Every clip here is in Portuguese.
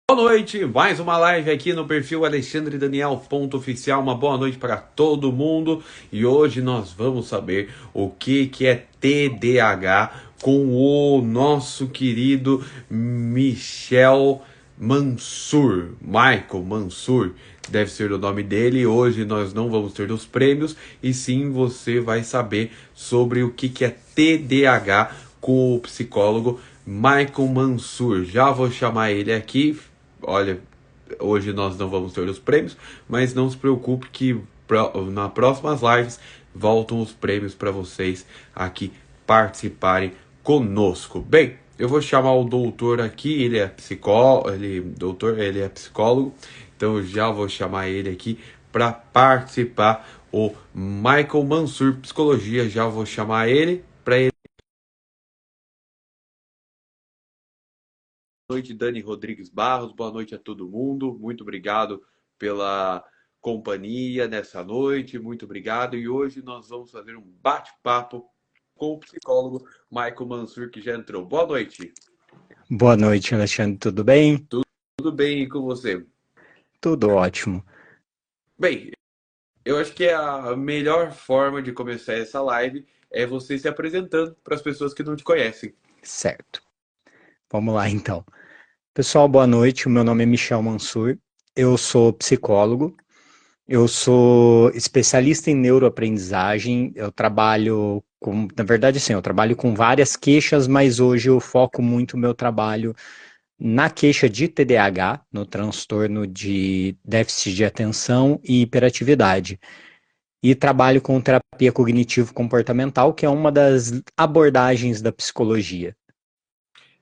Boa noite, mais uma live aqui no perfil Alexandre Daniel Oficial. Uma boa noite para todo mundo. E hoje nós vamos saber o que é TDAH com o nosso querido Michel Mansur. Michael Mansur deve ser o nome dele. Hoje nós não vamos ter os prêmios e sim você vai saber sobre o que é TDAH com o psicólogo Michael Mansur. Já vou chamar ele aqui. Olha, hoje nós não vamos ter os prêmios, mas não se preocupe que nas próximas lives voltam os prêmios para vocês aqui participarem conosco. Bem, eu vou chamar o doutor aqui, ele é psicólogo, ele é psicólogo, então eu já vou chamar ele aqui para participar. O Michael Mansur Psicologia, já vou chamar ele para ele. Boa noite, Dani Rodrigues Barros. Boa noite a todo mundo. Muito obrigado pela companhia nessa noite. Muito obrigado. E hoje nós vamos fazer um bate-papo com o psicólogo Michael Mansur, que já entrou. Boa noite. Boa noite, Alexandre. Tudo bem? Tudo bem e com você? Tudo ótimo. Bem, eu acho que a melhor forma de começar essa live é você se apresentando para as pessoas que não te conhecem. Certo. Vamos lá, então. Pessoal, boa noite. O meu nome é Michel Mansur. Eu sou psicólogo. Eu sou especialista em neuroaprendizagem. Eu trabalho com, na verdade, sim, eu trabalho com várias queixas, mas hoje eu foco muito o meu trabalho na queixa de TDAH, no transtorno de déficit de atenção e hiperatividade. E trabalho com terapia cognitivo-comportamental, que é uma das abordagens da psicologia.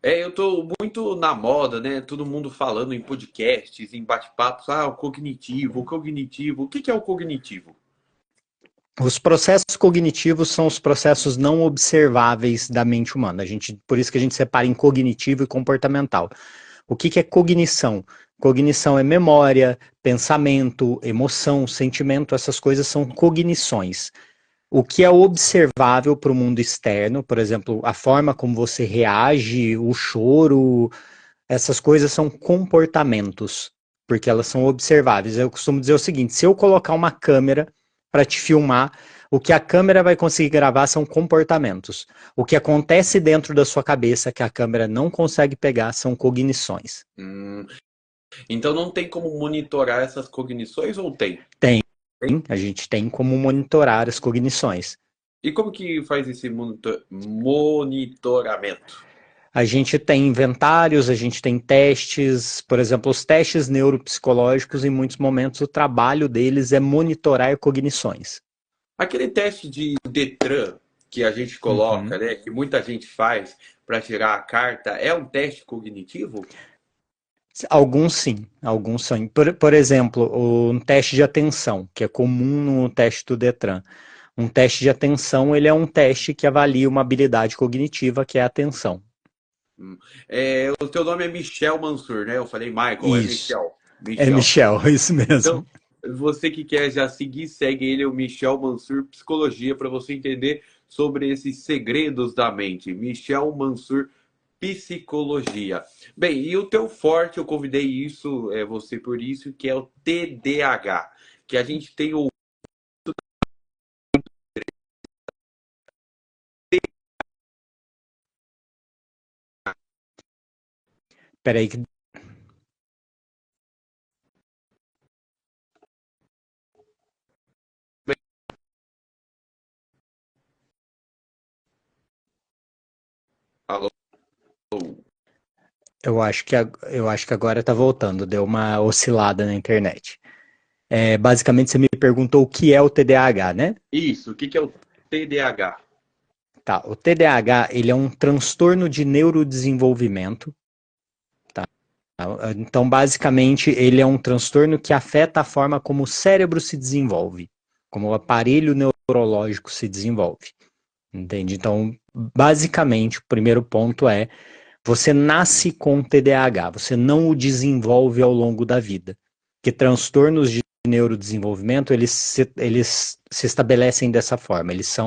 Eu tô muito na moda, né? Todo mundo falando em podcasts, em bate-papos. Ah, o cognitivo, o cognitivo. O que é o cognitivo? Os processos cognitivos são os processos não observáveis da mente humana. Por isso que a gente separa em cognitivo e comportamental. O que é cognição? Cognição é memória, pensamento, emoção, sentimento, essas coisas são cognições. O que é observável para o mundo externo, por exemplo, a forma como você reage, o choro, essas coisas são comportamentos, porque elas são observáveis. Eu costumo dizer o seguinte: se eu colocar uma câmera para te filmar, o que a câmera vai conseguir gravar são comportamentos. O que acontece dentro da sua cabeça que a câmera não consegue pegar são cognições. Hum, então não tem como monitorar essas cognições ou tem? Tem, a gente tem como monitorar as cognições. E como que faz esse monitoramento? A gente tem inventários, a gente tem testes, por exemplo, os testes neuropsicológicos, em muitos momentos o trabalho deles é monitorar cognições. Aquele teste de Detran que a gente coloca, Uhum. né, que muita gente faz para tirar a carta, é um teste cognitivo? Alguns sim, alguns são. Por exemplo, um teste de atenção, que é comum no teste do Detran. Um teste de atenção, ele é um teste que avalia uma habilidade cognitiva, que é a atenção. Hum. O teu nome é Michel Mansur, né? Eu falei Michael, é Isso. Michel. É Michel. Michel, isso Então, mesmo. você que quer já seguir, segue ele, o Michel Mansur Psicologia, para você entender sobre esses segredos da mente. Michel Mansur Psicologia. Bem, e o teu forte, eu convidei você por isso, que é o TDAH, que a gente tem o. Peraí que Alô? eu acho que agora tá voltando, deu uma oscilada na internet. Basicamente, você me perguntou o que é o TDAH, né? Isso, o que é o TDAH? Tá, o TDAH, ele é um transtorno de neurodesenvolvimento. Então, basicamente, ele é um transtorno que afeta a forma como o cérebro se desenvolve, como o aparelho neurológico se desenvolve. Entende? Então, basicamente, o primeiro ponto é: você nasce com TDAH, você não o desenvolve ao longo da vida. Que transtornos de neurodesenvolvimento, eles se estabelecem dessa forma, eles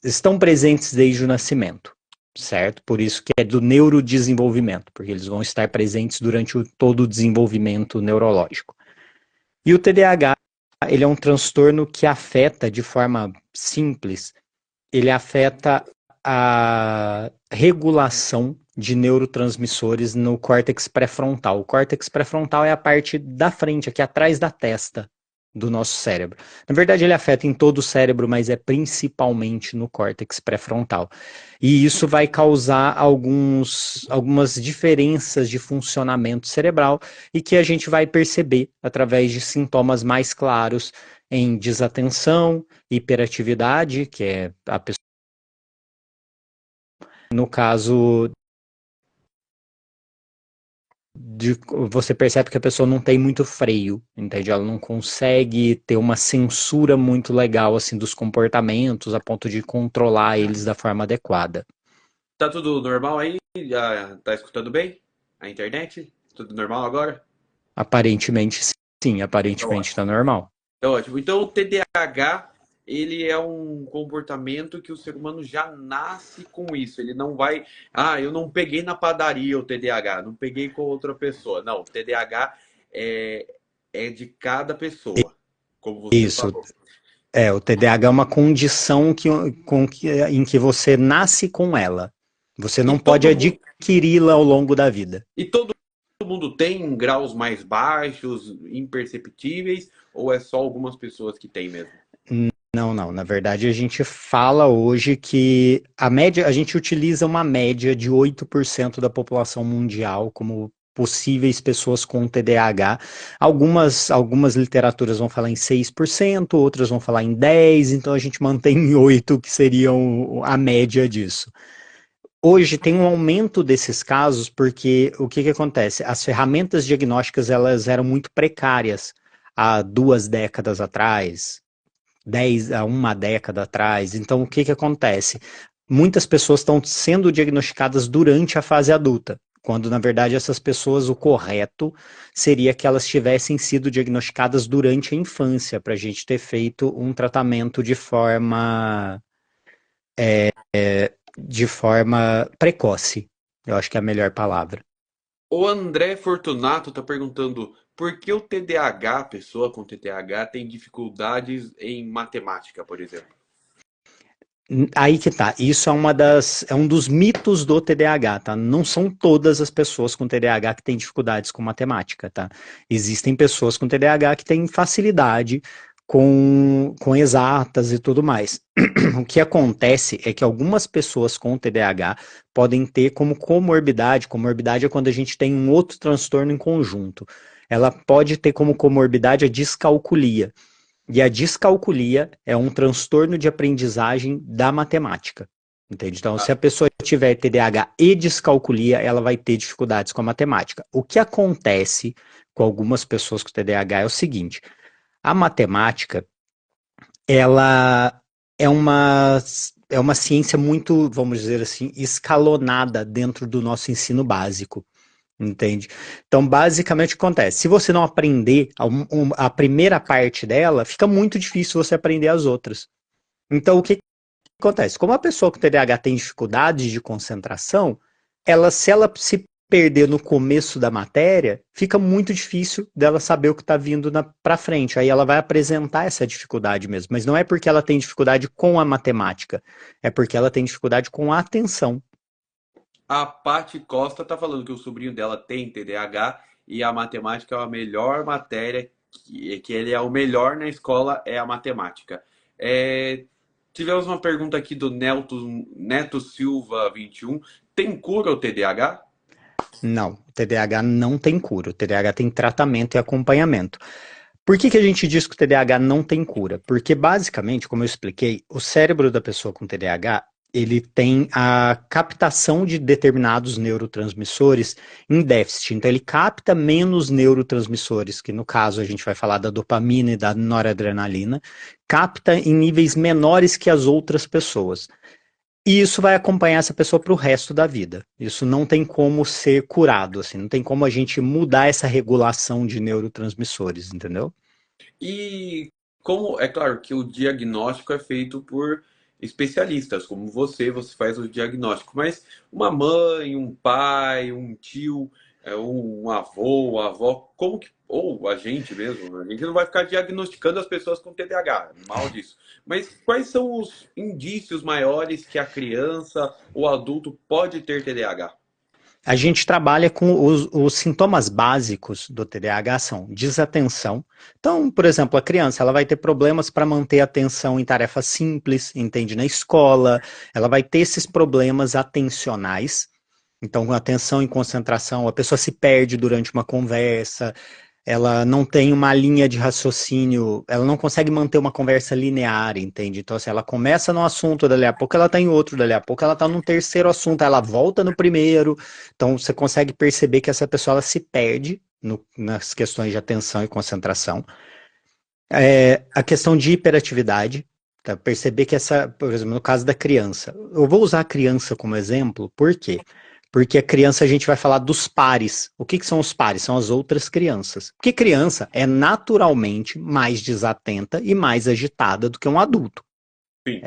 estão presentes desde o nascimento. certo? Por isso que é do neurodesenvolvimento, porque eles vão estar presentes durante todo o desenvolvimento neurológico. E o TDAH, ele é um transtorno que afeta de forma simples, ele afeta a regulação de neurotransmissores no córtex pré-frontal. O córtex pré-frontal é a parte da frente, aqui atrás da testa do nosso cérebro. Na verdade, ele afeta em todo o cérebro, mas é principalmente no córtex pré-frontal. E isso vai causar algumas diferenças de funcionamento cerebral e que a gente vai perceber através de sintomas mais claros em desatenção, hiperatividade, que é a pessoa, no caso você percebe que a pessoa não tem muito freio, entende? Ela não consegue ter uma censura muito legal assim dos comportamentos a ponto de controlar eles da forma adequada. Tá tudo normal aí? Já tá escutando bem? A internet? Tudo normal agora? Aparentemente sim, Então, aparentemente ótimo. está normal. Então, ótimo. Então, o TDAH, ele é um comportamento que o ser humano já nasce com isso. Ele não vai, eu não peguei na padaria o TDAH, não peguei com outra pessoa. Não, o TDAH é de cada pessoa, como você Isso. falou. O TDAH é uma condição em que você nasce com ela. Você E não pode todo mundo, adquiri-la ao longo da vida. e todo mundo tem graus mais baixos, imperceptíveis, ou é só algumas pessoas que têm mesmo? Não, não. Na verdade, a gente fala hoje que a média, a gente utiliza uma média de 8% da população mundial como possíveis pessoas com TDAH. Algumas literaturas vão falar em 6%, outras vão falar em 10%, então a gente mantém em 8%, que seriam a média disso. Hoje tem um aumento desses casos porque o que acontece? As ferramentas diagnósticas elas eram muito precárias há 2 décadas atrás, 10 a uma década atrás. Então, o que acontece? Muitas pessoas estão sendo diagnosticadas durante a fase adulta, quando na verdade essas pessoas, o correto seria que elas tivessem sido diagnosticadas durante a infância, para a gente ter feito um tratamento de forma precoce. Eu acho que é a melhor palavra. O André Fortunato está perguntando por que o TDAH, a pessoa com TDAH, tem dificuldades em matemática, por exemplo. Aí que tá. Isso é um dos mitos do TDAH, tá? Não são todas as pessoas com TDAH que têm dificuldades com matemática, tá? Existem pessoas com TDAH que têm facilidade com exatas e tudo mais. O que acontece é que algumas pessoas com TDAH podem ter como comorbidade é quando a gente tem um outro transtorno em conjunto. Ela pode ter como comorbidade a descalculia. E a descalculia é um transtorno de aprendizagem da matemática. Entende? Então, se Ah, a pessoa tiver TDAH e descalculia, ela vai ter dificuldades com a matemática. O que acontece com algumas pessoas com TDAH é o seguinte: a matemática, ela é uma ciência muito, vamos dizer assim, escalonada dentro do nosso ensino básico. Entende? Então, basicamente, o que acontece? Se você não aprender a primeira parte dela, fica muito difícil você aprender as outras. Então, o que acontece? Como a pessoa com TDAH tem dificuldades de concentração, se ela se perder no começo da matéria, fica muito difícil dela saber o que está vindo para frente. Aí ela vai apresentar essa dificuldade mesmo. Mas não é porque ela tem dificuldade com a matemática, é porque ela tem dificuldade com a atenção. a Paty Costa está falando que o sobrinho dela tem TDAH e a matemática é a melhor matéria, que ele é o melhor na escola, é a matemática. É, tivemos uma pergunta aqui do Neto Silva 21. Tem cura o TDAH? Não, o TDAH não tem cura. O TDAH tem tratamento e acompanhamento. Por que a gente diz que o TDAH não tem cura? Porque, basicamente, como eu expliquei, o cérebro da pessoa com TDAH, ele tem a captação de determinados neurotransmissores em déficit. Então, ele capta menos neurotransmissores, que no caso a gente vai falar da dopamina e da noradrenalina, capta em níveis menores que as outras pessoas. E isso vai acompanhar essa pessoa para o resto da vida. Isso não tem como ser curado, assim, não tem como a gente mudar essa regulação de neurotransmissores, entendeu? E como é claro que o diagnóstico é feito por especialistas, como você faz o diagnóstico, mas uma mãe, um pai, um tio, um avô, uma avó, como que, ou a gente mesmo, a gente não vai ficar diagnosticando as pessoas com TDAH, mal disso. Mas quais são os indícios maiores que a criança ou adulto pode ter TDAH? A gente trabalha com os sintomas básicos do TDAH são desatenção. Então, por exemplo, a criança ela vai ter problemas para manter a atenção em tarefas simples, entende? Na escola, ela vai ter esses problemas atencionais. Então, atenção e concentração, a pessoa se perde durante uma conversa, ela não tem uma linha de raciocínio, ela não consegue manter uma conversa linear, entende? Então, assim, ela começa num assunto, dali a pouco ela está em outro, dali a pouco ela está num terceiro assunto, ela volta no primeiro. Então, você consegue perceber que essa pessoa ela se perde nas questões de atenção e concentração. A questão de hiperatividade, tá? Perceber que essa, por exemplo, no caso da criança, eu vou usar a criança como exemplo, por quê? Porque a criança a gente vai falar dos pares. O que são os pares? São as outras crianças. Porque criança é naturalmente mais desatenta e mais agitada do que um adulto. Sim.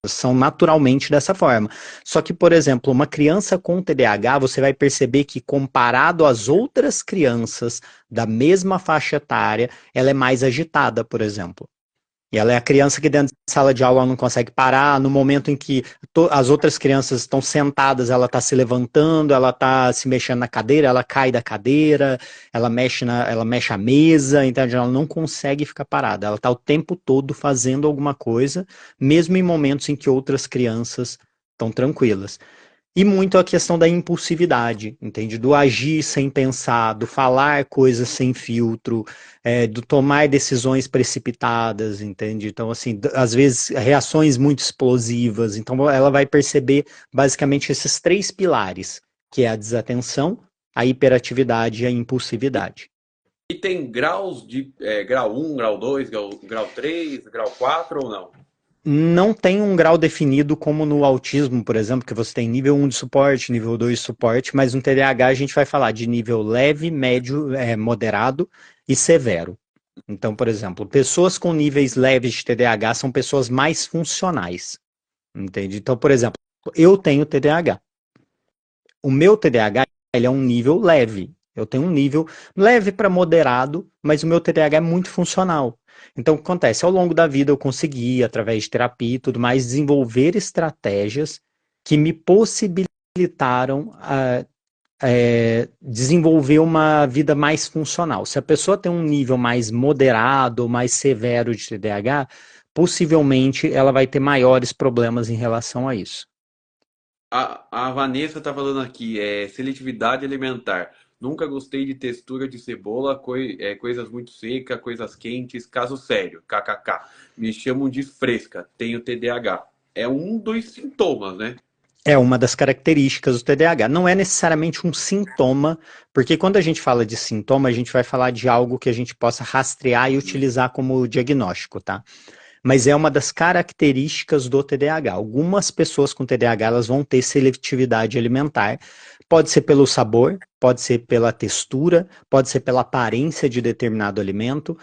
São naturalmente dessa forma. Só que, por exemplo, uma criança com TDAH, você vai perceber que comparado às outras crianças da mesma faixa etária, ela é mais agitada, por exemplo. E ela é a criança que dentro de sala de aula não consegue parar, no momento em que as outras crianças estão sentadas, ela está se levantando, ela está se mexendo na cadeira, ela cai da cadeira, ela mexe a mesa, então ela não consegue ficar parada. Ela está o tempo todo fazendo alguma coisa, mesmo em momentos em que outras crianças estão tranquilas. E muito a questão da impulsividade, entende? Do agir sem pensar, do falar coisas sem filtro, do tomar decisões precipitadas, entende? Então, assim, às vezes reações muito explosivas. Então, ela vai perceber basicamente esses três pilares, que é a desatenção, a hiperatividade e a impulsividade. E tem graus de grau um, grau 2, grau 3, grau 4 ou não? Não tem um grau definido como no autismo, por exemplo, que você tem nível 1 de suporte, nível 2 de suporte, mas no TDAH a gente vai falar de nível leve, médio, moderado e severo. Então, por exemplo, pessoas com níveis leves de TDAH são pessoas mais funcionais, entende? Então, por exemplo, eu tenho TDAH. O meu TDAH ele é um nível leve. Eu tenho um nível leve para moderado, mas o meu TDAH é muito funcional. Então, o que acontece? Ao longo da vida, eu consegui, através de terapia e tudo mais, desenvolver estratégias que me possibilitaram desenvolver uma vida mais funcional. Se a pessoa tem um nível mais moderado ou mais severo de TDAH, possivelmente ela vai ter maiores problemas em relação a isso. A Vanessa tá falando aqui, seletividade alimentar. Nunca gostei de textura de cebola, coisas muito secas, coisas quentes, caso sério, kkk. Me chamam de fresca, tenho TDAH. É um dos sintomas, né? É uma das características do TDAH. Não é necessariamente um sintoma, porque quando a gente fala de sintoma, a gente vai falar de algo que a gente possa rastrear e utilizar como diagnóstico, tá? Mas é uma das características do TDAH. Algumas pessoas com TDAH elas vão ter seletividade alimentar. Pode ser pelo sabor, pode ser pela textura, pode ser pela aparência de determinado alimento.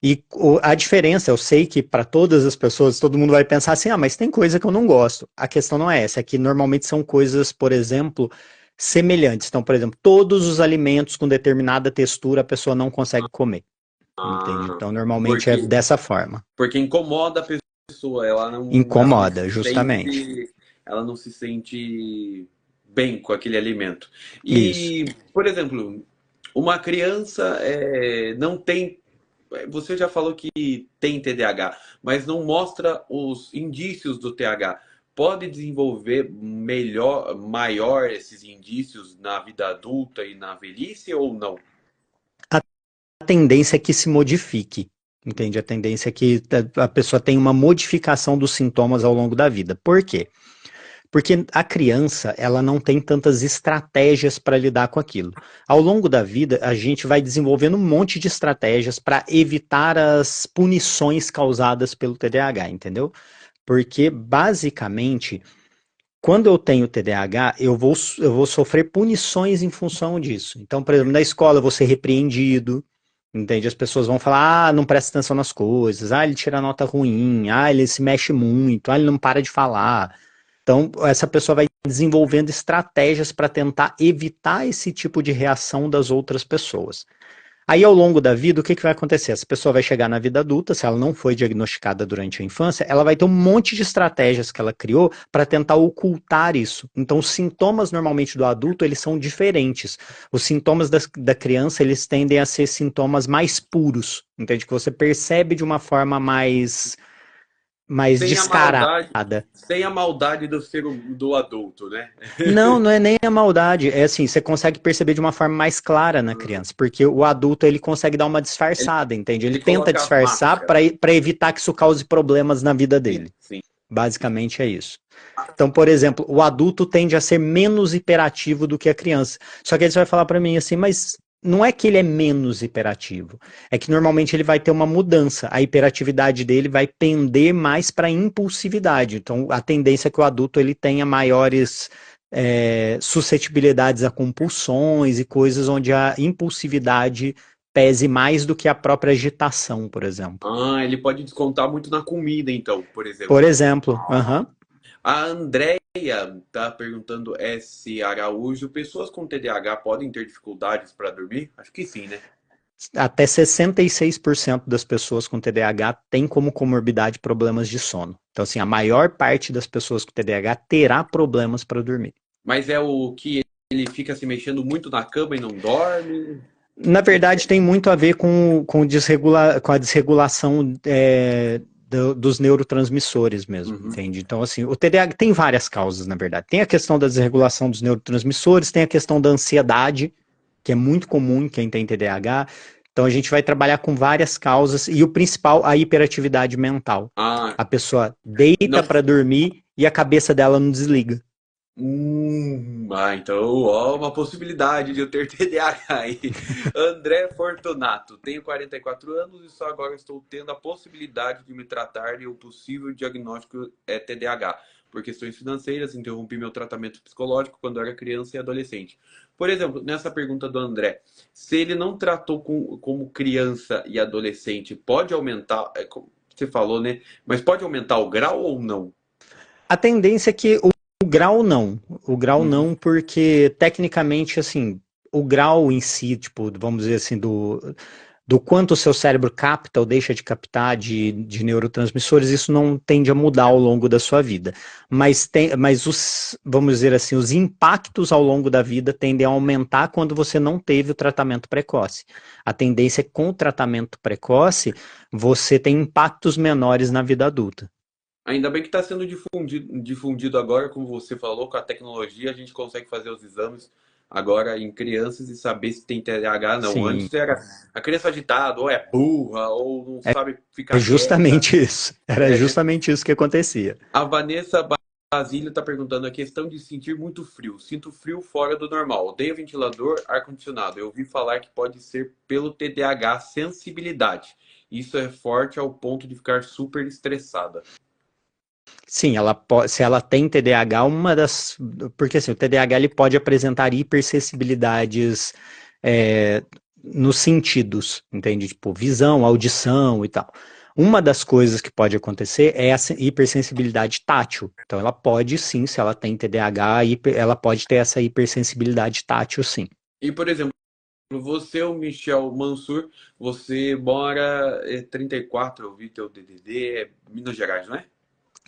E a diferença, eu sei que para todas as pessoas, todo mundo vai pensar assim, mas tem coisa que eu não gosto. A questão não é essa, é que normalmente são coisas, por exemplo, semelhantes. Então, por exemplo, todos os alimentos com determinada textura a pessoa não consegue comer. Entende? Ah, Então, normalmente é porque, dessa forma. porque incomoda a pessoa, ela não Incomoda, se justamente. sente, ela não se sente bem com aquele alimento. Isso. E, por exemplo, uma criança não tem. Você já falou que tem TDAH, mas não mostra os indícios do TH. Pode desenvolver maior esses indícios na vida adulta e na velhice ou não? A tendência é que se modifique, entende? A tendência é que a pessoa tenha uma modificação dos sintomas ao longo da vida. Por quê? Porque a criança, ela não tem tantas estratégias para lidar com aquilo. Ao longo da vida, a gente vai desenvolvendo um monte de estratégias para evitar as punições causadas pelo TDAH, entendeu? Porque, basicamente, quando eu tenho TDAH, eu vou sofrer punições em função disso. Então, por exemplo, na escola eu vou ser repreendido, Entende? As pessoas vão falar, ah, não presta atenção nas coisas, ah, ele tira nota ruim, ah, ele se mexe muito, ah, ele não para de falar. Então, essa pessoa vai desenvolvendo estratégias para tentar evitar esse tipo de reação das outras pessoas. Aí, ao longo da vida, o que, que vai acontecer? Essa pessoa vai chegar na vida adulta, se ela não foi diagnosticada durante a infância, ela vai ter um monte de estratégias que ela criou para tentar ocultar isso. Então, os sintomas, normalmente, do adulto, eles são diferentes. Os sintomas da criança, eles tendem a ser sintomas mais puros, entende? Que você percebe de uma forma mais Sem a maldade, descarada. sem a maldade do adulto, né? Não, não é nem a maldade, é assim, você consegue perceber de uma forma mais clara na criança, porque o adulto ele consegue dar uma Ele, disfarçada, entende? Ele ele tenta coloca as disfarçar máscaras. para evitar que isso cause problemas na vida Sim, dele. sim. Basicamente é isso. Então, por exemplo, o adulto tende a ser menos hiperativo do que a criança. Só que aí você vai falar para mim assim, mas não é que ele é menos hiperativo, é que normalmente ele vai ter uma mudança. A hiperatividade dele vai pender mais para impulsividade. Então, a tendência é que o adulto ele tenha maiores suscetibilidades a compulsões e coisas onde a impulsividade pese mais do que a própria agitação, por exemplo. Ah, ele pode descontar muito na comida, então, por Por exemplo. exemplo, A Andrea tá perguntando S. Araújo, pessoas com TDAH podem ter dificuldades para dormir? Acho que sim, né? até 66% das pessoas com TDAH têm como comorbidade problemas de sono. Então, assim, a maior parte das pessoas com TDAH terá problemas para dormir. Mas é o que ele fica se mexendo muito na cama e não dorme? Na O que que verdade, é? tem muito a ver com a desregulação dos neurotransmissores mesmo, Uhum. entende? Então, assim, o TDAH tem várias causas, na verdade. Tem a questão da desregulação dos neurotransmissores, tem a questão da ansiedade, que é muito comum em quem tem TDAH. Então, a gente vai trabalhar com várias causas, e o principal, a hiperatividade mental. Ah, A pessoa deita não. para dormir e a cabeça dela não desliga. Então, ó, uma possibilidade de eu ter TDAH aí. André Fortunato, tenho 44 anos e só agora estou tendo a possibilidade de me tratar e o possível diagnóstico é TDAH. Por questões financeiras, interrompi meu tratamento psicológico quando era criança e adolescente. Por exemplo, nessa pergunta do André, se ele não tratou como criança e adolescente, pode aumentar, como você falou, né? Mas pode aumentar o grau ou não? A tendência é que o grau não. O grau Uhum. não, porque tecnicamente, assim, o grau em si, tipo, vamos dizer assim, do quanto o seu cérebro capta ou deixa de captar de neurotransmissores, isso não tende a mudar ao longo da sua vida. Mas os, vamos dizer assim, os impactos ao longo da vida tendem a aumentar quando você não teve o tratamento precoce. A tendência é que com o tratamento precoce, você tem impactos menores na vida adulta. Ainda bem que está sendo difundido agora, como você falou, com a tecnologia, a gente consegue fazer os exames agora em crianças e saber se tem TDAH ou não. Sim, Antes era a criança agitada, ou é burra, ou não é sabe é ficar quieta. justamente isso. Era É, justamente isso que acontecia. a Vanessa Basílio está perguntando a questão de sentir muito frio. Sinto frio fora do normal. Odeio ventilador, ar-condicionado. Eu ouvi falar que pode ser pelo TDAH, sensibilidade. Isso é forte ao ponto de ficar super estressada. Sim, se ela tem TDAH, uma das. Porque assim, o TDAH ele pode apresentar hipersensibilidades é, nos sentidos, entende? Tipo, visão, audição e tal. Uma das coisas que pode acontecer é a hipersensibilidade tátil. Então, ela pode sim, se ela tem TDAH, ela pode ter essa hipersensibilidade tátil, sim. E, por exemplo, você, o Michel Mansur, você mora 34, eu vi teu DDD, é Minas Gerais, não é?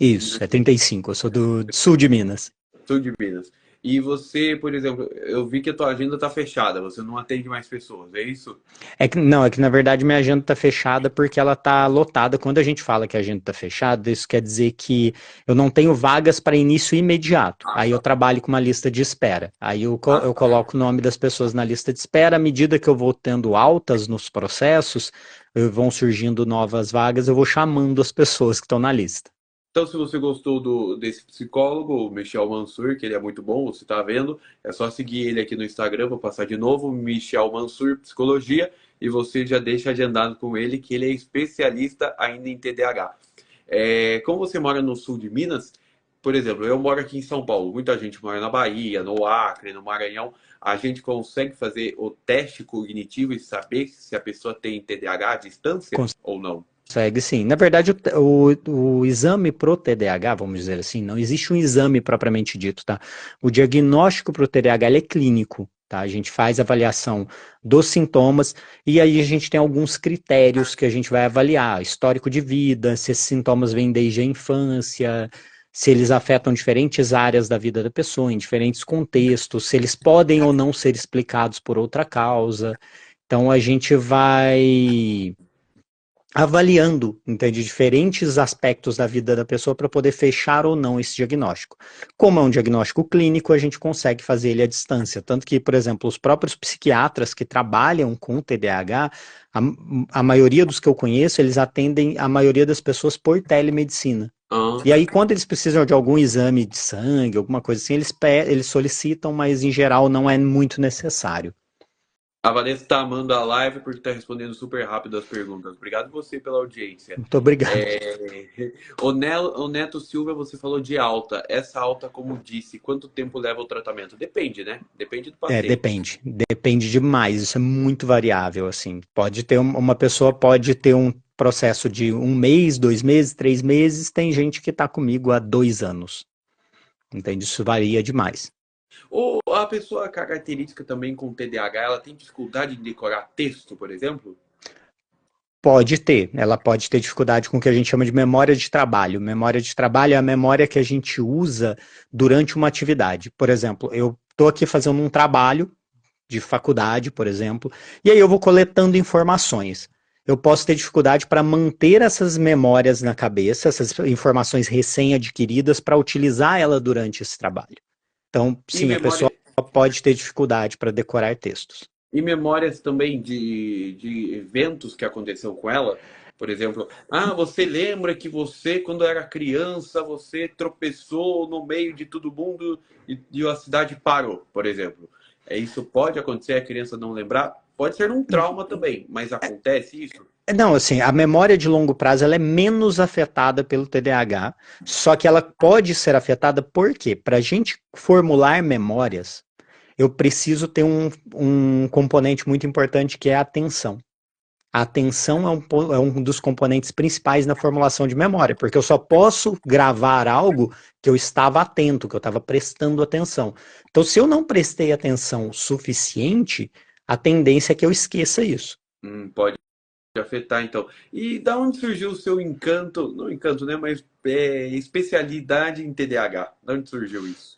Isso, Minas, é 35. Eu sou do sul de Minas. sul de Minas. E você, por exemplo, eu vi que a tua agenda tá fechada, você não atende mais pessoas, é isso? É que na verdade minha agenda está fechada porque ela está lotada. Quando a gente fala que a agenda está fechada, isso quer dizer que eu não tenho vagas para início imediato. Ah, Aí eu tá. trabalho com uma lista de espera. Aí Ah, eu tá. coloco o nome das pessoas na lista de espera. À medida que eu vou tendo altas nos processos, vão surgindo novas vagas, eu vou chamando as pessoas que estão na lista. Então, se você gostou desse psicólogo, o Michel Mansur, que ele é muito bom, você tá vendo, é só seguir ele aqui no Instagram, vou passar de novo, Michel Mansur Psicologia, e você já deixa agendado com ele, que ele é especialista ainda em TDAH. Como você mora no sul de Minas, por exemplo, eu moro aqui em São Paulo, muita gente mora na Bahia, no Acre, no Maranhão. A gente consegue fazer o teste cognitivo e saber se a pessoa tem TDAH à distância ou não? Consegue sim. Na verdade, o exame pro TDAH, vamos dizer assim, não existe um exame propriamente dito, tá? O diagnóstico pro TDAH ele é clínico, tá? A gente faz avaliação dos sintomas e aí a gente tem alguns critérios que a gente vai avaliar: histórico de vida, se esses sintomas vêm desde a infância, se eles afetam diferentes áreas da vida da pessoa, em diferentes contextos, se eles podem ou não ser explicados por outra causa. Então a gente vai avaliando, entende, diferentes aspectos da vida da pessoa para poder fechar ou não esse diagnóstico. Como é um diagnóstico clínico, a gente consegue fazer ele à distância. Tanto que, por exemplo, os próprios psiquiatras que trabalham com TDAH, a maioria dos que eu conheço, eles atendem a maioria das pessoas por telemedicina. E aí, quando eles precisam de algum exame de sangue, alguma coisa assim, eles solicitam, mas em geral não é muito necessário. A Vanessa está amando a live porque está respondendo super rápido as perguntas. Obrigado você pela audiência. Muito obrigado. O Neto Silva, você falou de alta. Essa alta, como disse, quanto tempo leva o tratamento? Depende, né? Depende do paciente. Depende demais. Isso é muito variável, assim. Pode ter uma pessoa pode ter um processo de 1 mês, 2 meses, 3 meses. Tem gente que está comigo há 2 anos. Entende? Isso varia demais. Ou a pessoa característica também com TDAH, ela tem dificuldade de decorar texto, por exemplo? Pode ter. Ela pode ter dificuldade com o que a gente chama de memória de trabalho. Memória de trabalho é a memória que a gente usa durante uma atividade. Por exemplo, eu estou aqui fazendo um trabalho de faculdade, por exemplo, e aí eu vou coletando informações. Eu posso ter dificuldade para manter essas memórias na cabeça, essas informações recém-adquiridas, para utilizar ela durante esse trabalho. Então, sim, a pessoa pode ter dificuldade para decorar textos. E memórias também de eventos que aconteceu com ela? Por exemplo, você lembra que você, quando era criança, você tropeçou no meio de todo mundo e a cidade parou, por exemplo. Isso pode acontecer, a criança não lembrar? Pode ser um trauma também, mas acontece isso? Não, assim, a memória de longo prazo ela é menos afetada pelo TDAH, só que ela pode ser afetada por quê? Para a gente formular memórias, eu preciso ter um componente muito importante que é a atenção. A atenção é um dos componentes principais na formulação de memória, porque eu só posso gravar algo que eu estava atento, que eu estava prestando atenção. Então, se eu não prestei atenção suficiente, a tendência é que eu esqueça isso. Pode afetar, então. E da onde surgiu o seu encanto, não encanto, né, mas especialidade em TDAH? Da onde surgiu isso?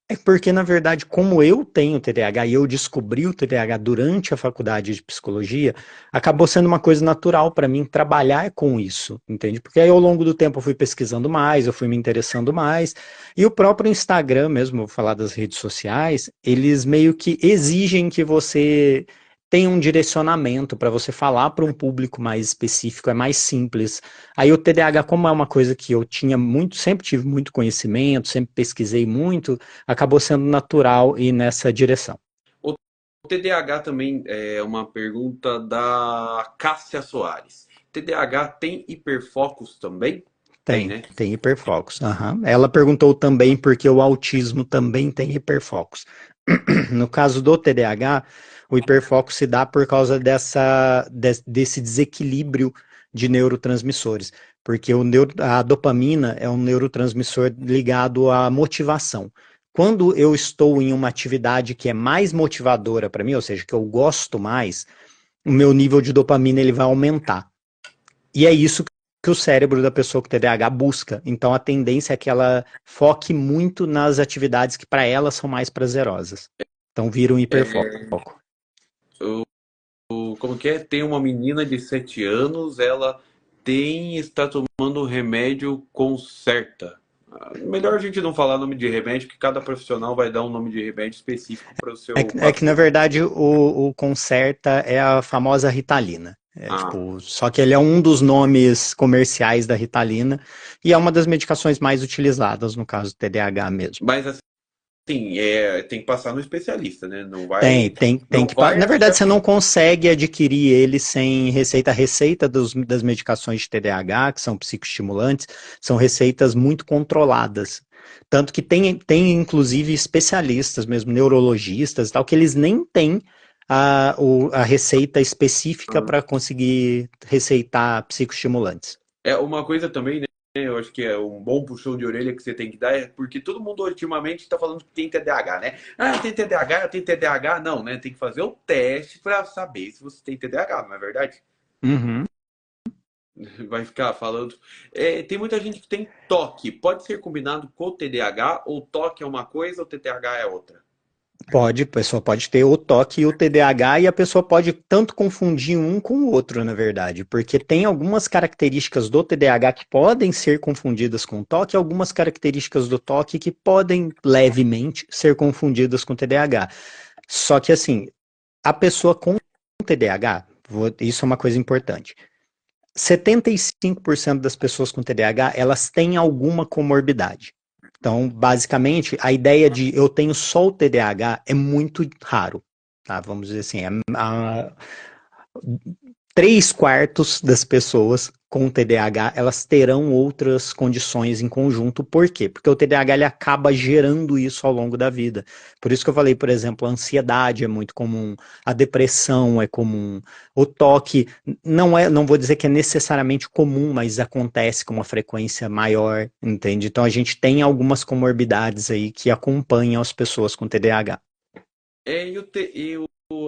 É porque, na verdade, como eu tenho TDAH e eu descobri o TDAH durante a faculdade de psicologia, acabou sendo uma coisa natural para mim trabalhar com isso, entende? Porque aí ao longo do tempo eu fui pesquisando mais, eu fui me interessando mais, e o próprio Instagram mesmo, vou falar das redes sociais, eles meio que exigem que você tenha um direcionamento para você falar para um público mais específico, é mais simples. Aí o TDAH, como é uma coisa que eu tinha muito, sempre tive muito conhecimento, sempre pesquisei muito, acabou sendo natural ir nessa direção. O TDAH também é uma pergunta da Cássia Soares. TDAH tem hiperfocos também? Tem, né? Tem hiperfocos. Uhum. Ela perguntou também porque o autismo também tem hiperfocos. No caso do TDAH, o hiperfoco se dá por causa desse desequilíbrio de neurotransmissores, porque a dopamina é um neurotransmissor ligado à motivação. Quando eu estou em uma atividade que é mais motivadora para mim, ou seja, que eu gosto mais, o meu nível de dopamina ele vai aumentar. E é isso que o cérebro da pessoa com TDAH busca. Então a tendência é que ela foque muito nas atividades que para ela são mais prazerosas. Então vira um hiperfoco. Como que é? Tem uma menina de 7 anos, ela está tomando remédio Concerta. Melhor a gente não falar nome de remédio, que cada profissional vai dar um nome de remédio específico para o seu. É que na verdade o Concerta é a famosa Ritalina. Só que ele é um dos nomes comerciais da Ritalina e é uma das medicações mais utilizadas no caso do TDAH mesmo. Mas assim, tem que passar no especialista, né? Não vai. Tem que. Na verdade, você não consegue adquirir ele sem receita. A receita das medicações de TDAH, que são psicoestimulantes, são receitas muito controladas. Tanto que tem inclusive especialistas, mesmo neurologistas e tal, que eles nem têm a receita específica para conseguir receitar psicoestimulantes. É uma coisa também, né? Eu acho que é um bom puxão de orelha que você tem que dar, é porque todo mundo ultimamente está falando que tem TDAH, né? Ah, eu tenho TDAH, eu tenho TDAH. Não, né? Tem que fazer o teste para saber se você tem TDAH, não é verdade? Uhum. Vai ficar falando. É, tem muita gente que tem toque. Pode ser combinado com o TDAH, ou toque é uma coisa, ou TDAH é outra. Pode, a pessoa pode ter o toque e o TDAH, e a pessoa pode tanto confundir um com o outro, na verdade, porque tem algumas características do TDAH que podem ser confundidas com o toque, e algumas características do toque que podem levemente ser confundidas com o TDAH. Só que assim, a pessoa com TDAH, isso é uma coisa importante. 75% das pessoas com TDAH, elas têm alguma comorbidade. Então, basicamente, a ideia de eu tenho só o TDAH é muito raro, tá? Vamos dizer assim, 3/4 das pessoas com TDAH, elas terão outras condições em conjunto. Por quê? Porque o TDAH ele acaba gerando isso ao longo da vida. Por isso que eu falei, por exemplo, a ansiedade é muito comum, a depressão é comum, o toque não vou dizer que é necessariamente comum, mas acontece com uma frequência maior, entende? Então a gente tem algumas comorbidades aí que acompanham as pessoas com TDAH.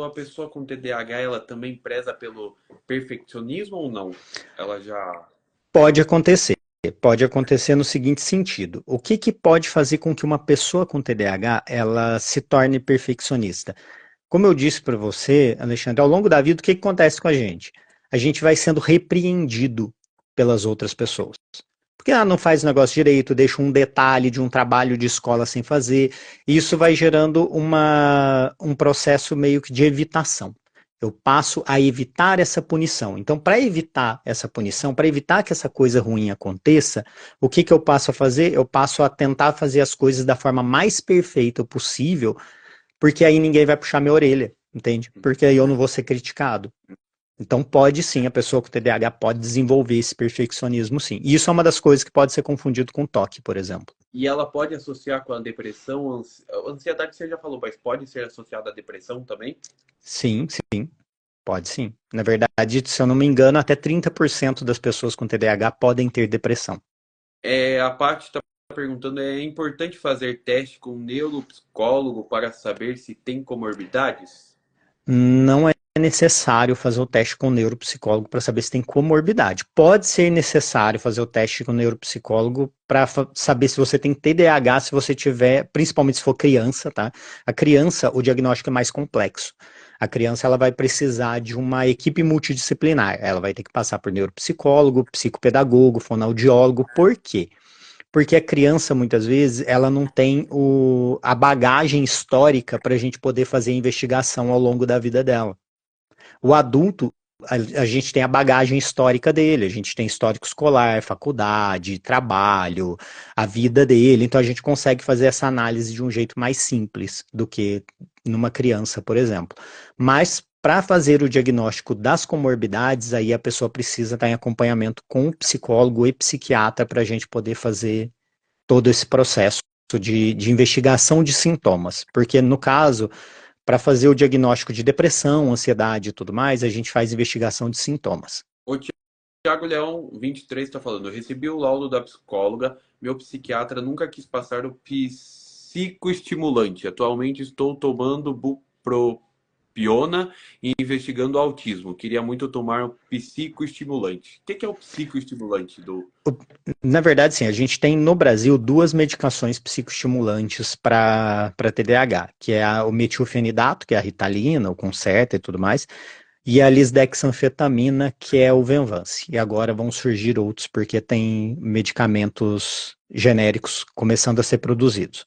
A pessoa com TDAH, ela também preza pelo perfeccionismo ou não? Ela já. Pode acontecer. Pode acontecer no seguinte sentido. O que que pode fazer com que uma pessoa com TDAH ela se torne perfeccionista? Como eu disse para você, Alexandre, ao longo da vida, o que que acontece com a gente? A gente vai sendo repreendido pelas outras pessoas. Porque não faz o negócio direito, deixa um detalhe de um trabalho de escola sem fazer. E isso vai gerando um processo meio que de evitação. Eu passo a evitar essa punição. Então, para evitar essa punição, para evitar que essa coisa ruim aconteça, o que que eu passo a fazer? Eu passo a tentar fazer as coisas da forma mais perfeita possível, porque aí ninguém vai puxar minha orelha, entende? Porque aí eu não vou ser criticado. Então pode sim, a pessoa com TDAH pode desenvolver esse perfeccionismo sim. E isso é uma das coisas que pode ser confundido com toque, por exemplo. E ela pode associar com a depressão, a ansiedade você já falou, mas pode ser associada à depressão também? Sim, sim, pode sim. Na verdade, se eu não me engano, até 30% das pessoas com TDAH podem ter depressão. A Paty está perguntando, é importante fazer teste com um neuropsicólogo para saber se tem comorbidades? Não é necessário fazer o teste com o neuropsicólogo para saber se tem comorbidade. Pode ser necessário fazer o teste com o neuropsicólogo para saber se você tem TDAH, se você tiver, principalmente se for criança, tá? A criança, o diagnóstico é mais complexo. A criança ela vai precisar de uma equipe multidisciplinar. Ela vai ter que passar por neuropsicólogo, psicopedagogo, fonoaudiólogo. Por quê? Porque a criança, muitas vezes, ela não tem a bagagem histórica para a gente poder fazer investigação ao longo da vida dela. O adulto, a gente tem a bagagem histórica dele, a gente tem histórico escolar, faculdade, trabalho, a vida dele, então a gente consegue fazer essa análise de um jeito mais simples do que numa criança, por exemplo. Mas para fazer o diagnóstico das comorbidades, aí a pessoa precisa estar em acompanhamento com psicólogo e psiquiatra para a gente poder fazer todo esse processo de investigação de sintomas. Porque no caso, para fazer o diagnóstico de depressão, ansiedade e tudo mais, a gente faz investigação de sintomas. O Thiago Leão, 23, está falando, eu recebi o laudo da psicóloga, meu psiquiatra nunca quis passar o psicoestimulante. Atualmente estou tomando bupropiona e investigando autismo. Queria muito tomar um psicoestimulante. O que é o psicoestimulante do... Na verdade, sim, a gente tem no Brasil duas medicações psicoestimulantes para TDAH, que é o metilfenidato, que é a Ritalina, o Concerta e tudo mais, e a lisdexanfetamina, que é o Venvance. E agora vão surgir outros, porque tem medicamentos genéricos começando a ser produzidos.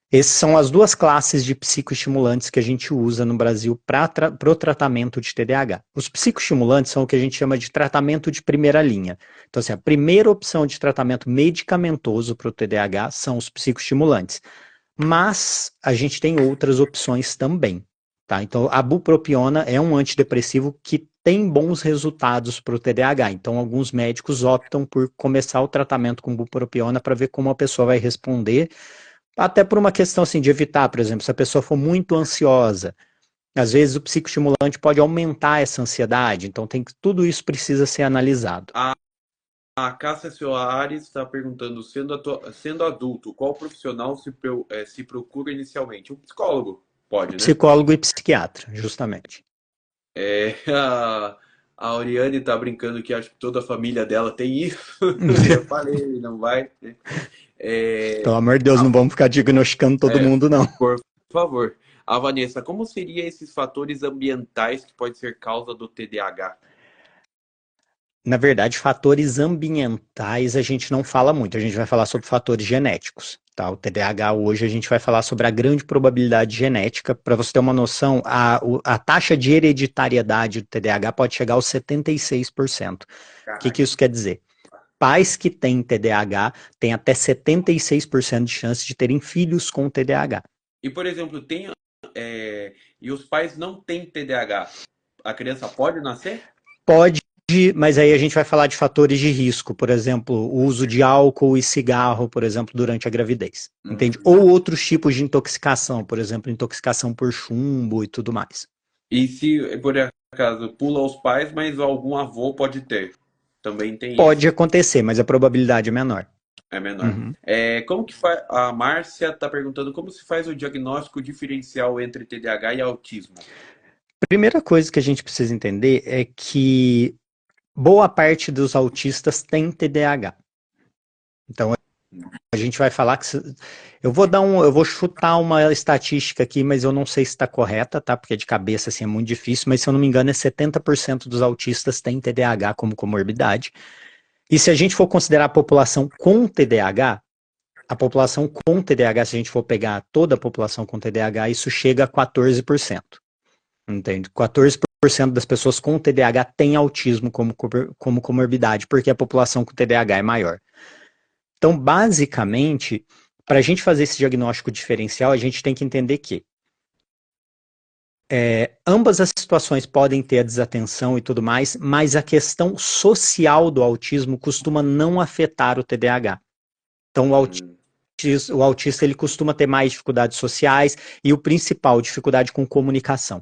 Essas são as duas classes de psicoestimulantes que a gente usa no Brasil para o tratamento de TDAH. Os psicoestimulantes são o que a gente chama de tratamento de primeira linha. Então, assim, a primeira opção de tratamento medicamentoso para o TDAH são os psicoestimulantes. Mas a gente tem outras opções também. Tá? Então, a bupropiona é um antidepressivo que tem bons resultados para o TDAH. Então, alguns médicos optam por começar o tratamento com bupropiona para ver como a pessoa vai responder, até por uma questão assim, de evitar, por exemplo, se a pessoa for muito ansiosa, às vezes o psicoestimulante pode aumentar essa ansiedade, então tudo isso precisa ser analisado. A Cássia Soares está perguntando, sendo adulto, qual profissional se procura inicialmente? Um psicólogo, pode, né? Psicólogo e psiquiatra, justamente. A, a Oriane está brincando que acho que toda a família dela tem isso. Eu falei, não vai. Pelo amor de Deus, não vamos ficar diagnosticando todo mundo, não. Por favor. A Vanessa, como seriam esses fatores ambientais que podem ser causa do TDAH? Na verdade, fatores ambientais a gente não fala muito, a gente vai falar sobre fatores genéticos. Tá? O TDAH hoje a gente vai falar sobre a grande probabilidade genética. Para você ter uma noção, a taxa de hereditariedade do TDAH pode chegar aos 76%. O que isso quer dizer? Pais que têm TDAH têm até 76% de chance de terem filhos com TDAH. E, por exemplo, e os pais não têm TDAH, a criança pode nascer? Pode, mas aí a gente vai falar de fatores de risco, por exemplo, o uso de álcool e cigarro, por exemplo, durante a gravidez, entende? Ou outros tipos de intoxicação, por exemplo, intoxicação por chumbo e tudo mais. E se, por acaso, pula os pais, mas algum avô pode ter? Também tem isso. Pode acontecer, mas a probabilidade é menor. É menor. Como que faz? A Márcia está perguntando como se faz o diagnóstico diferencial entre TDAH e autismo. Primeira coisa que a gente precisa entender é que boa parte dos autistas tem TDAH. Então a gente vai falar que eu vou chutar uma estatística aqui, mas eu não sei se está correta, tá? Porque de cabeça assim é muito difícil, mas se eu não me engano é 70% dos autistas têm TDAH como comorbidade. E se a gente for considerar a população com TDAH, se a gente for pegar toda a população com TDAH, isso chega a 14%. Entende? 14% das pessoas com TDAH têm autismo como comorbidade, porque a população com TDAH é maior. Então, basicamente, para a gente fazer esse diagnóstico diferencial, a gente tem que entender que ambas as situações podem ter a desatenção e tudo mais, mas a questão social do autismo costuma não afetar o TDAH. Então, o autista ele costuma ter mais dificuldades sociais e o principal, dificuldade com comunicação.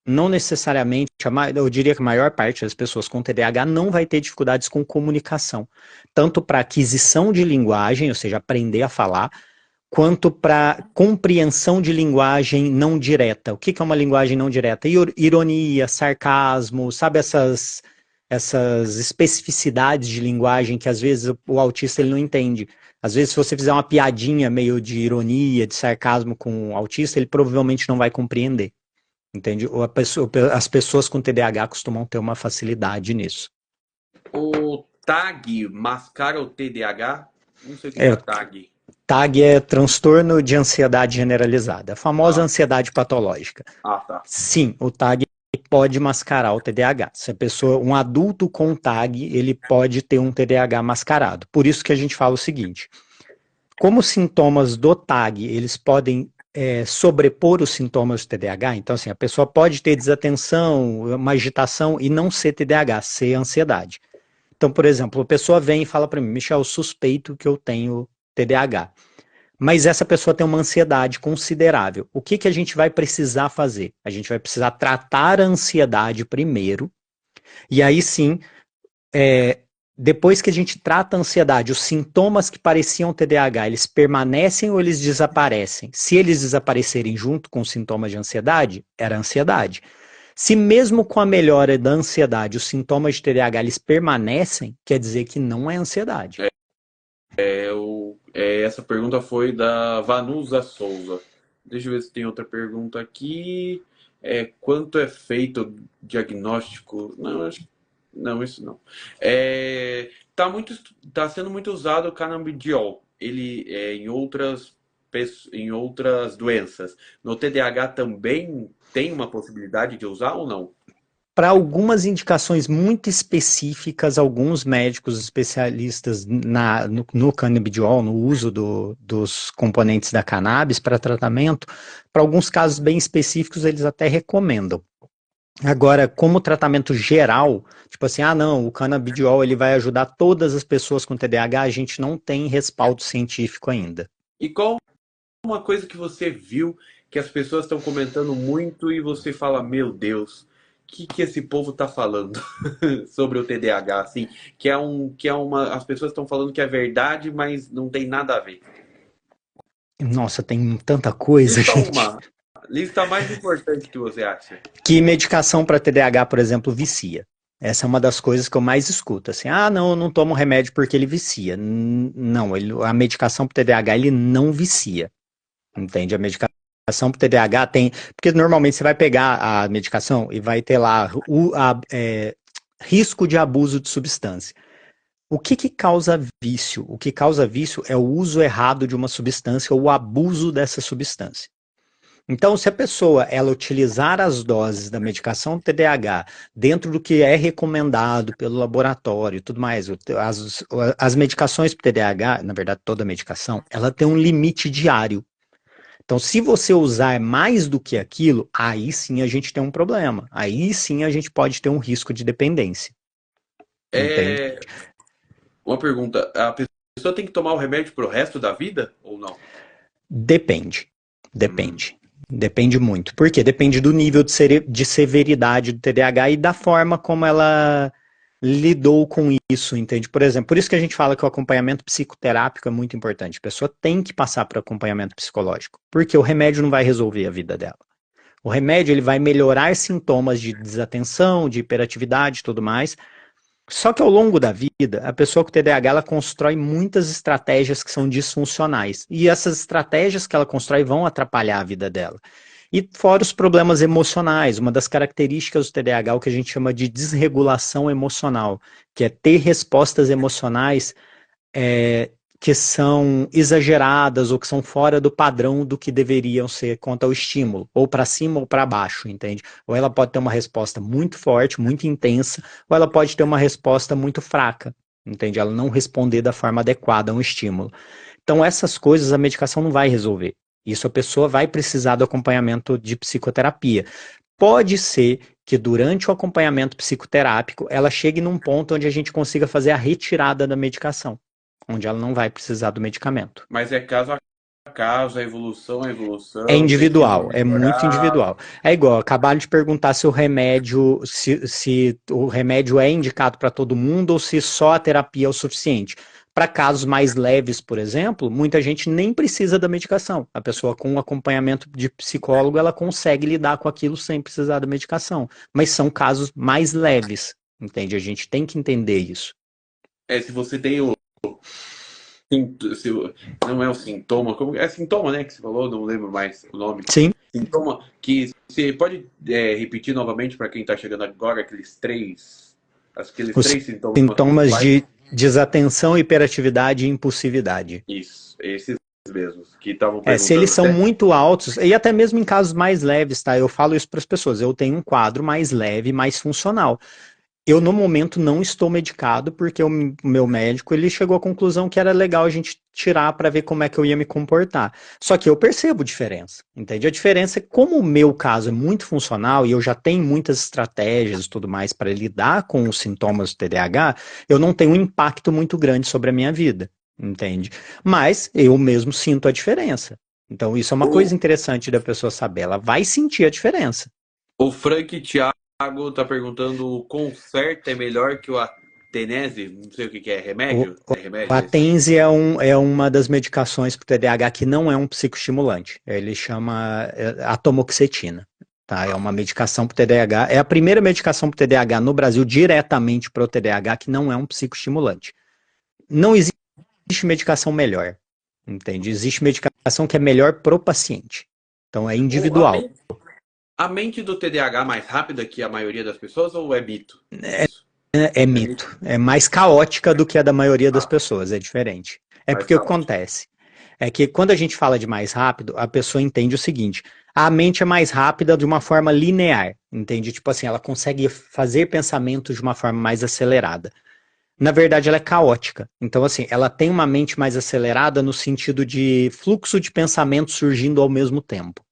Não necessariamente, eu diria que a maior parte das pessoas com TDAH não vai ter dificuldades com comunicação, tanto para aquisição de linguagem, ou seja, aprender a falar, quanto para compreensão de linguagem não direta. O que é uma linguagem não direta? Ironia, sarcasmo, sabe essas especificidades de linguagem que às vezes o autista ele não entende. Às vezes, se você fizer uma piadinha meio de ironia, de sarcasmo com o autista, ele provavelmente não vai compreender. Entende? As pessoas com TDAH costumam ter uma facilidade nisso. O TAG mascara o TDAH? Não sei o que é TAG. TAG é transtorno de ansiedade generalizada, a famosa ansiedade patológica. Tá. Sim, o TAG pode mascarar o TDAH. Se a pessoa, um adulto com TAG, ele pode ter um TDAH mascarado. Por isso que a gente fala o seguinte: como os sintomas do TAG, eles podem sobrepor os sintomas do TDAH, então assim, a pessoa pode ter desatenção, uma agitação e não ser TDAH, ser ansiedade. Então, por exemplo, a pessoa vem e fala para mim, Michel, suspeito que eu tenho TDAH. Mas essa pessoa tem uma ansiedade considerável. O que a gente vai precisar fazer? A gente vai precisar tratar a ansiedade primeiro, e aí sim, depois que a gente trata a ansiedade, os sintomas que pareciam TDAH, eles permanecem ou eles desaparecem? Se eles desaparecerem junto com os sintomas de ansiedade, era ansiedade. Se mesmo com a melhora da ansiedade, os sintomas de TDAH eles permanecem, quer dizer que não é ansiedade. Essa pergunta foi da Vanusa Souza. Deixa eu ver se tem outra pergunta aqui. Quanto é feito o diagnóstico? Não, isso não. Tá sendo muito usado o canabidiol. Ele em outras doenças. No TDAH também tem uma possibilidade de usar ou não? Para algumas indicações muito específicas, alguns médicos especialistas no canabidiol, no uso dos componentes da cannabis para tratamento, para alguns casos bem específicos, eles até recomendam. Agora, como tratamento geral, tipo assim, ah não, o canabidiol ele vai ajudar todas as pessoas com TDAH, a gente não tem respaldo científico ainda. E qual uma coisa que você viu que as pessoas estão comentando muito e você fala, meu Deus, o que esse povo tá falando sobre o TDAH, assim, que é uma, as pessoas estão falando que é verdade, mas não tem nada a ver. Nossa, tem tanta coisa, Lista gente. uma, lista a mais importante que você acha. Que medicação para TDAH, por exemplo, vicia. Essa é uma das coisas que eu mais escuto, assim, ah, não, eu não tomo remédio porque ele vicia. Não, a medicação para TDAH, ele não vicia, entende? A medicação para TDAH tem, porque normalmente você vai pegar a medicação e vai ter lá risco de abuso de substância. O que causa vício? O que causa vício é o uso errado de uma substância ou o abuso dessa substância. Então, se a pessoa ela utilizar as doses da medicação TDAH dentro do que é recomendado pelo laboratório e tudo mais, as medicações para TDAH, na verdade toda medicação, ela tem um limite diário. Então, se você usar mais do que aquilo, aí sim a gente tem um problema. Aí sim a gente pode ter um risco de dependência. Entende? É uma pergunta, a pessoa tem que tomar o remédio pro resto da vida ou não? Depende. Hum. Depende. Depende muito. Por quê? Depende do nível de severidade do TDAH e da forma como ela lidou com isso, entende? Por exemplo, por isso que a gente fala que o acompanhamento psicoterápico é muito importante. A pessoa tem que passar por acompanhamento psicológico, porque o remédio não vai resolver a vida dela. O remédio ele vai melhorar sintomas de desatenção, de hiperatividade e tudo mais, só que ao longo da vida, a pessoa com TDAH ela constrói muitas estratégias que são disfuncionais. E essas estratégias que ela constrói vão atrapalhar a vida dela. E fora os problemas emocionais, uma das características do TDAH é o que a gente chama de desregulação emocional, que é ter respostas emocionais que são exageradas ou que são fora do padrão do que deveriam ser quanto ao estímulo, ou para cima ou para baixo, entende? Ou ela pode ter uma resposta muito forte, muito intensa, ou ela pode ter uma resposta muito fraca, entende? Ela não responder da forma adequada a um estímulo. Então, essas coisas a medicação não vai resolver. Isso a pessoa vai precisar do acompanhamento de psicoterapia. Pode ser que durante o acompanhamento psicoterápico ela chegue num ponto onde a gente consiga fazer a retirada da medicação, onde ela não vai precisar do medicamento. Mas é caso a caso, a É evolução, precisa individual, é muito melhorar. individual. É igual, acabaram de perguntar se o remédio, se o remédio é indicado para todo mundo ou se só a terapia é o suficiente. Para casos mais leves, por exemplo, muita gente nem precisa da medicação. A pessoa com um acompanhamento de psicólogo, ela consegue lidar com aquilo sem precisar da medicação. Mas são casos mais leves, entende? A gente tem que entender isso. Se você tem o se, não é o sintoma, como é sintoma, né, que você falou, não lembro mais o nome. Sim. Sintoma que você pode repetir novamente para quem está chegando agora aqueles Os três sintomas sintomas principais? de desatenção, hiperatividade e impulsividade. Isso, esses mesmos que estavam Se eles perguntando são até. muito altos, e até mesmo em casos mais leves, tá? Eu falo isso para as pessoas, eu tenho um quadro mais leve, mais funcional. Eu, no momento, não estou medicado, porque o meu médico, ele chegou à conclusão que era legal a gente tirar para ver como é que eu ia me comportar. Só que eu percebo diferença, entende? A diferença é que como o meu caso é muito funcional e eu já tenho muitas estratégias e tudo mais para lidar com os sintomas do TDAH, eu não tenho um impacto muito grande sobre a minha vida, entende? Mas eu mesmo sinto a diferença. Então, isso é uma coisa O, interessante da pessoa saber, ela vai sentir a diferença. o Frank Thiago está perguntando: o Concerta é melhor que o Atenese? Não sei o que é, O, remédio? É o remédio esse? Atenze é uma das medicações para o TDAH que não é um psicoestimulante. Ele chama atomoxetina. Tá? É uma medicação para o TDAH. É a primeira medicação para o TDAH no Brasil diretamente para o TDAH que não é um psicoestimulante. Não existe medicação melhor. Entende? Existe medicação que é melhor pro paciente. Então é O, a, individual. men- a mente do TDAH mais rápida que a maioria das pessoas ou é mito? Isso. É É mito. mito. É mais caótica do que a da maioria das Ah, pessoas. É diferente. É mais porque o que caótico. acontece? É que quando a gente fala de mais rápido, a pessoa entende o seguinte: a mente é mais rápida de uma forma linear, entende? Tipo assim, ela consegue fazer pensamentos de uma forma mais acelerada. Na verdade, ela é caótica. Então, assim, ela tem uma mente mais acelerada no sentido de fluxo de pensamentos surgindo ao mesmo tempo.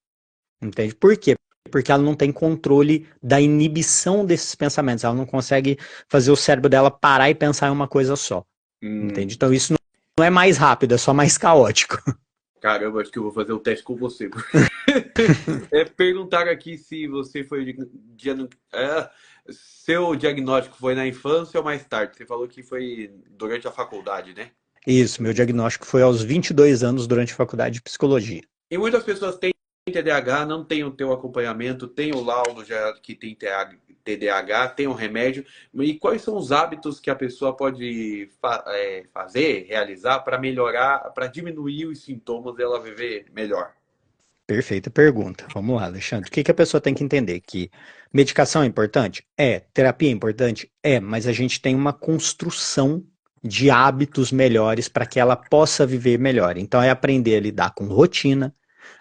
Entende? Por quê? Porque ela não tem controle da inibição desses pensamentos. Ela não consegue fazer o cérebro dela parar e pensar em uma coisa só. Entende? Então isso não é mais rápido, é só mais caótico. Caramba, acho que eu vou fazer o teste com você. Perguntaram aqui se você foi seu diagnóstico foi na infância ou mais tarde. Você falou que foi durante a faculdade, né? Isso, meu diagnóstico foi aos 22 anos durante a faculdade de psicologia. E muitas pessoas têm TDAH, não tem o teu acompanhamento, tem o laudo já que tem TDAH, tem o remédio. E quais são os hábitos que a pessoa pode fazer, realizar para melhorar, para diminuir os sintomas e ela viver melhor? Perfeita pergunta. Vamos lá, Alexandre. O que a pessoa tem que entender? Que medicação é importante? É. Terapia é importante? É. Mas a gente tem uma construção de hábitos melhores para que ela possa viver melhor. Então é aprender a lidar com rotina,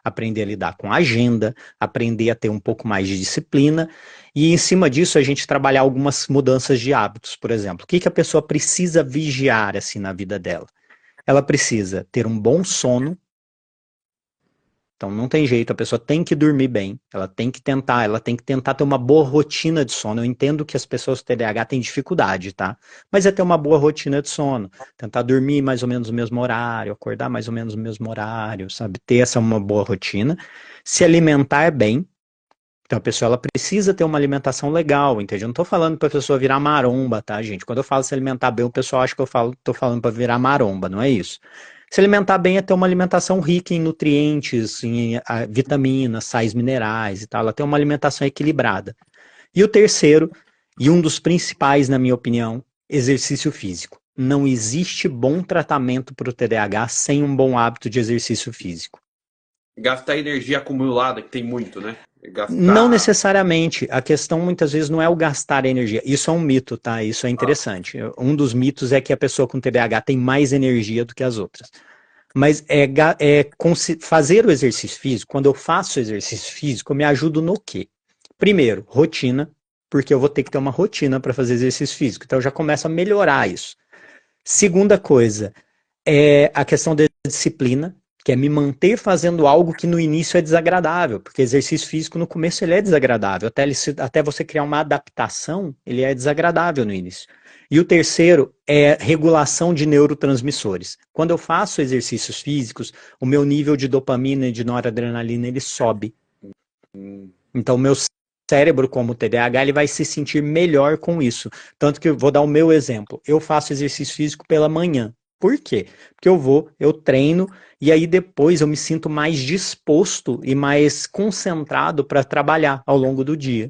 aprender a lidar com agenda, aprender a ter um pouco mais de disciplina e em cima disso a gente trabalhar algumas mudanças de hábitos, por exemplo. O que a pessoa precisa vigiar assim na vida dela? Ela precisa ter um bom sono. Então não tem jeito, a pessoa tem que dormir bem, ela tem que tentar ter uma boa rotina de sono. Eu entendo que as pessoas com TDAH têm dificuldade, tá? Mas é ter uma boa rotina de sono, tentar dormir mais ou menos no mesmo horário, acordar mais ou menos no mesmo horário, sabe? Ter essa uma boa rotina, se alimentar bem. Então a pessoa ela precisa ter uma alimentação legal, entende? Eu não tô falando para a pessoa virar maromba, tá, gente? Quando eu falo se alimentar bem, o pessoal acha que tô falando para virar maromba, não é isso. Se alimentar bem é ter uma alimentação rica em nutrientes, em vitaminas, sais minerais e tal. Ela tem uma alimentação equilibrada. E o terceiro, e um dos principais, na minha opinião, exercício físico. Não existe bom tratamento para o TDAH sem um bom hábito de exercício físico. Gastar energia acumulada, que tem muito, né? Não Gastar. necessariamente. A questão muitas vezes não é o gastar energia. Isso é um mito, tá? Isso é interessante. Um dos mitos é que a pessoa com TDAH tem mais energia do que as outras. Mas fazer o exercício físico, quando eu faço exercício físico, eu me ajudo no quê? Primeiro, rotina, porque eu vou ter que ter uma rotina para fazer exercício físico. Então eu já começo a melhorar isso. Segunda coisa, é a questão da disciplina, que é me manter fazendo algo que no início é desagradável, porque exercício físico no começo ele é desagradável, até você criar uma adaptação, ele é desagradável no início. E o terceiro é regulação de neurotransmissores. Quando eu faço exercícios físicos, o meu nível de dopamina e de noradrenalina ele sobe. Então, o meu cérebro, como TDAH, ele vai se sentir melhor com isso. Tanto que eu vou dar o meu exemplo. Eu faço exercício físico pela manhã. Por quê? Porque eu treino e aí depois eu me sinto mais disposto e mais concentrado para trabalhar ao longo do dia.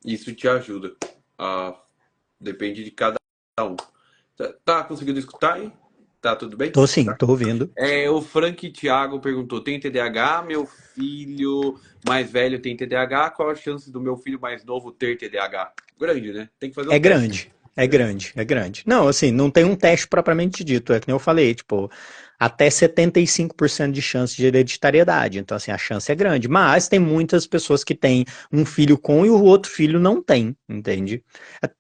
Isso te ajuda. Ah, depende de cada um. Tá conseguindo escutar aí? Tá tudo bem? Tô sim, tô ouvindo. O Frank Thiago perguntou: tem TDAH? Meu filho mais velho tem TDAH? Qual a chance do meu filho mais novo ter TDAH? Grande, né? Tem que fazer É um teste. grande, é grande, é grande. Não, assim, não tem um teste propriamente dito, é que nem eu falei, tipo, até 75% de chance de hereditariedade. Então, assim, a chance é grande. Mas tem muitas pessoas que têm um filho com e o outro filho não tem, entende?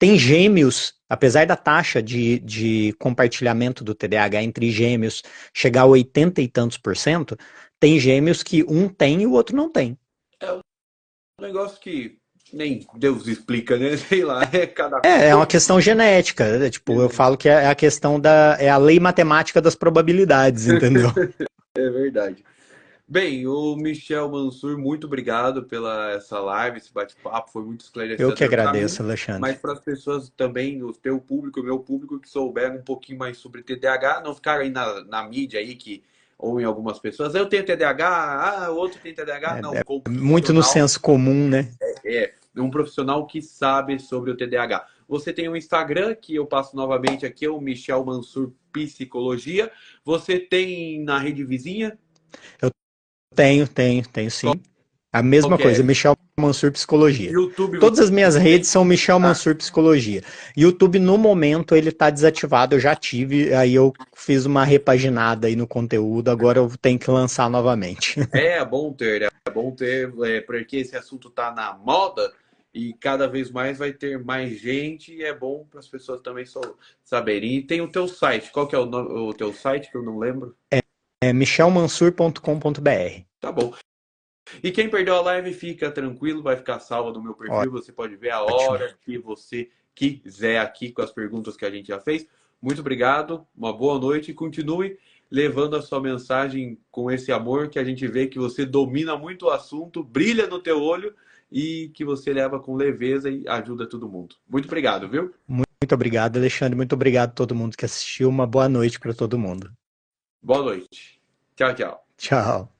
Tem gêmeos, apesar da taxa de compartilhamento do TDAH entre gêmeos chegar a 80 e tantos por cento, tem gêmeos que um tem e o outro não tem. É um negócio que nem Deus explica, né? Sei lá, é cada É uma coisa. questão genética, né? Tipo, eu falo que é a questão é a lei matemática das probabilidades, entendeu? É verdade. Bem, o Michel Mansur, muito obrigado pela essa live, esse bate-papo, foi muito Eu que esclarecedor para mim, agradeço, Alexandre. mas para as pessoas também, o teu público, o meu público, que souberam um pouquinho mais sobre TDAH, não ficaram aí na mídia aí que ouvem algumas pessoas, eu tenho TDAH, o outro tem TDAH, não, com um Muito no profissional, senso comum, né? um profissional que sabe sobre o TDAH. Você tem um Instagram que eu passo novamente aqui, é o Michel Mansur Psicologia. Você tem na rede vizinha? Eu tenho sim. A mesma Qual que coisa, é? Michel Mansur Psicologia. YouTube Todas as minhas você redes tem? são Michel Ah, Mansur Psicologia. YouTube, no momento, ele tá desativado, eu já tive, aí eu fiz uma repaginada aí no conteúdo, agora eu tenho que lançar novamente. é bom ter, porque esse assunto está na moda e cada vez mais vai ter mais gente e é bom para as pessoas também saberem. E tem o teu site, qual que é o teu site que eu não lembro? michelmansur.com.br. Tá bom. E quem perdeu a live, fica tranquilo, vai ficar salvo no meu perfil. Você pode ver a Ótimo. hora que você quiser aqui com as perguntas que a gente já fez. Muito obrigado, uma boa noite e continue levando a sua mensagem com esse amor que a gente vê que você domina muito o assunto, brilha no teu olho e que você leva com leveza e ajuda todo mundo. Muito obrigado, viu? Muito obrigado, Alexandre. Muito obrigado a todo mundo que assistiu. Uma boa noite para todo mundo. Boa noite. Tchau, tchau. Tchau.